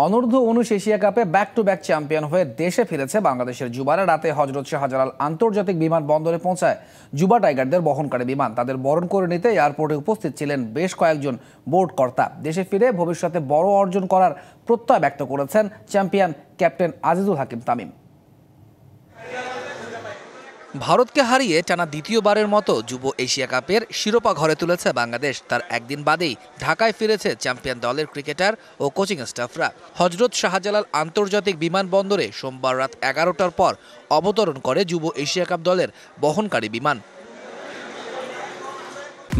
অনূর্ধ্ব-19 Asia কাপে back to back champion হয়ে দেশে ফিরেছে বাংলাদেশের যুবারা। রাতে হযরত শাহজালাল আন্তর্জাতিক বিমানবন্দরে পৌঁছায় যুবা টাইগারদের বহনকারী বিমান। তাদের বরণ করে নিতে এয়ারপোর্টে উপস্থিত ছিলেন বেশ কয়েকজন বোর্ড কর্তা। দেশে ফিরে ভবিষ্যতে বড় অর্জন করার প্রত্যয় ব্যক্ত করেছেন চ্যাম্পিয়ন ক্যাপ্টেন আজিজুল হাকিম তামিম। ভারতকে হারিয়ে টানা দ্বিতীয়বারের মতো যুব এশিয়া কাপের শিরোপা ঘরে তুলেছে বাংলাদেশ। তার একদিন বাদেই ঢাকায় ফিরেছে চ্যাম্পিয়ন দলের ক্রিকেটার ও কোচিং স্টাফরা। হযরত শাহজালাল আন্তর্জাতিক বিমানবন্দরে সোমবার রাত 11টার পর অবতরণ করে যুব এশিয়া কাপ দলের বহনকারী বিমান।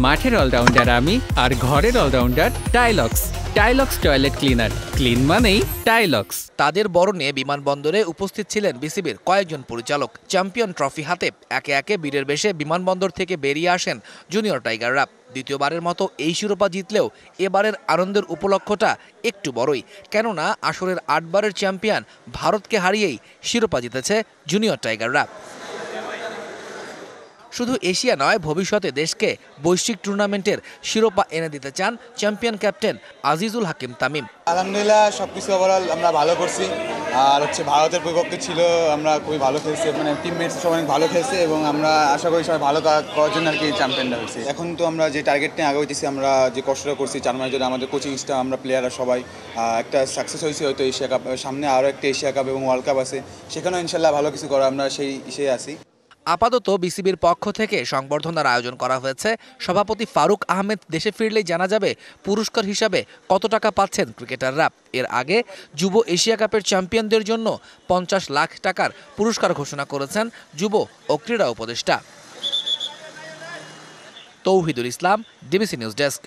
মাঠের অলরাউন্ডার আমি, আর ঘরের allrounder Tilex. Tilex toilet cleaner, clean মানেই টাইলক্স। তাদের বরণে বিমানবন্দরে উপস্থিত ছিলেন বিসিবির কয়েকজন পরিচালক। চ্যাম্পিয়ন ট্রফি হাতে একে একে বীরের বেশে বিমানবন্দর থেকে বেরিয়ে আসেন জুনিয়র টাইগাররা। দ্বিতীয়বারের মতো এই শিরোপা জিতলেও এবারের আনন্দের উপলক্ষটা একটু বড়ই, কেননা আসরের 8 বারের চ্যাম্পিয়ন ভারতকে হারিয়েই শিরোপা জিতেছে জুনিয়র টাইগাররা। শুধু এশিয়া নয়, ভবিষ্যতে দেশকে বৈশ্বিক টুর্নামেন্টের শিরোপা এনে দিতে চান চ্যাম্পিয়ন ক্যাপ্টেন আজিজুল হাকিম তামিম। আলহামদুলিল্লাহ সবকিছু ওভারঅল আমরা ভালো করছি। আর ভারতের বিপক্ষে ছিল, আমরা খুবই ভালো খেলছি, টিমমেটস সবাই ভালো খেলছে এবং আমরা আশা করি সবাই ভালো করার জন্য আর কি চ্যাম্পিয়নটা হয়েছে। এখন তো আমরা যে টার্গেট নিয়ে আগে হইতেছি, আমরা যে কষ্টটা করছি 4 মাস ধরে, আমাদের কোচিং স্টাফ, আমরা প্লেয়াররা সবাই একটা সাকসেস হয়েছি। হয়তো এশিয়া কাপ সামনে আরও একটা এশিয়া কাপ এবং ওয়ার্ল্ড কাপ আছে, সেখানেও ইনশাল্লাহ ভালো কিছু করা আমরা সেই আছি। আপাতত বিসিবির পক্ষ থেকে সংবর্ধনার আয়োজন করা হয়েছে। সভাপতি ফারুক আহমেদ দেশে ফিরলেই জানা যাবে পুরস্কার হিসাবে কত টাকা পাচ্ছেন ক্রিকেটাররা। এর আগে যুব এশিয়া কাপের চ্যাম্পিয়নদের জন্য 50 লাখ টাকার পুরস্কার ঘোষণা করেছেন যুব ও ক্রীড়া উপদেষ্টা। তৌহিদুল ইসলাম, ডিবিসি নিউজ ডেস্ক।